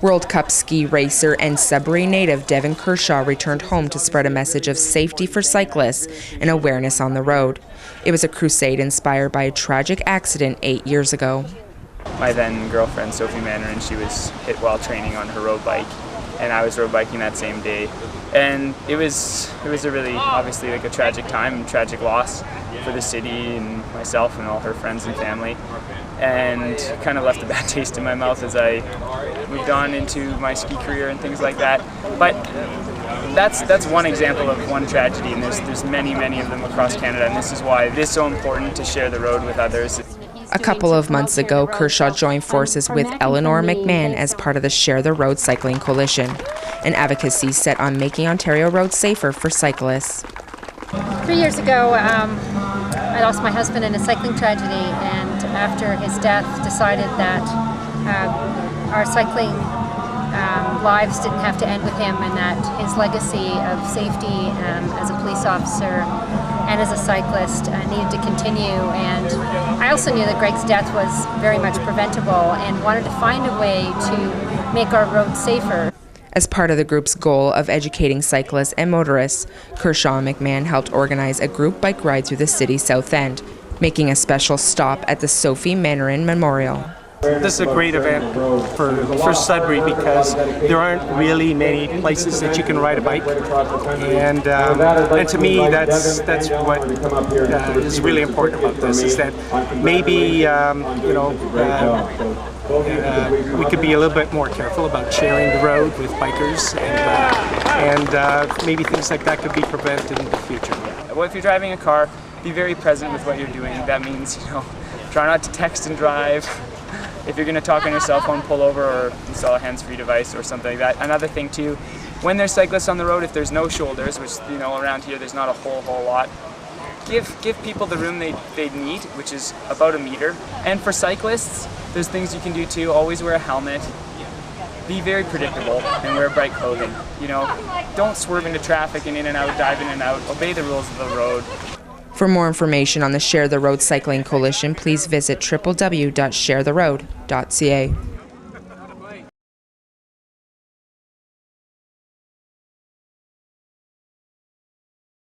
World Cup ski racer and Sudbury native Devon Kershaw returned home to spread a message of safety for cyclists and awareness on the road. It was a crusade inspired by a tragic accident 8 years ago. My then girlfriend, Sophie Mandarin, she was hit while training on her road bike, and I was road biking that same day. And it was a really, obviously, like a tragic time, tragic loss for the city and myself and all her friends and family. And kind of left a bad taste in my mouth as I moved on into my ski career and things like that. But that's one example of one tragedy, and there's many of them across Canada, and this is why it is so important to share the road with others. A couple of months ago, Kershaw joined forces with Eleanor McMahon as part of the Share the Road Cycling Coalition, an advocacy set on making Ontario roads safer for cyclists. 3 years ago, I lost my husband in a cycling tragedy, and after his death decided that our cycling lives didn't have to end with him, and that his legacy of safety as a police officer and as a cyclist needed to continue. And I also knew that Greg's death was very much preventable and wanted to find a way to make our roads safer. As part of the group's goal of educating cyclists and motorists, Kershaw and McMahon helped organize a group bike ride through the city's south end, making a special stop at the Sophie Mandarin Memorial. This is a great event for Sudbury because there aren't really many places that you can ride a bike, and to me that's what is really important about this, is that maybe we could be a little bit more careful about sharing the road with bikers, and maybe things like that could be prevented in the future. Well, if you're driving a car, be very present with what you're doing. That means, try not to text and drive. If you're going to talk on your cell phone, pull over or install a hands-free device or something like that. Another thing too, when there's cyclists on the road, if there's no shoulders, which around here there's not a whole lot, give people the room they need, which is about a meter. And for cyclists, there's things you can do too. Always wear a helmet. Be very predictable and wear bright clothing. Don't swerve into traffic and in and out, dive in and out. Obey the rules of the road. For more information on the Share the Road Cycling Coalition, please visit www.sharetheroad.ca.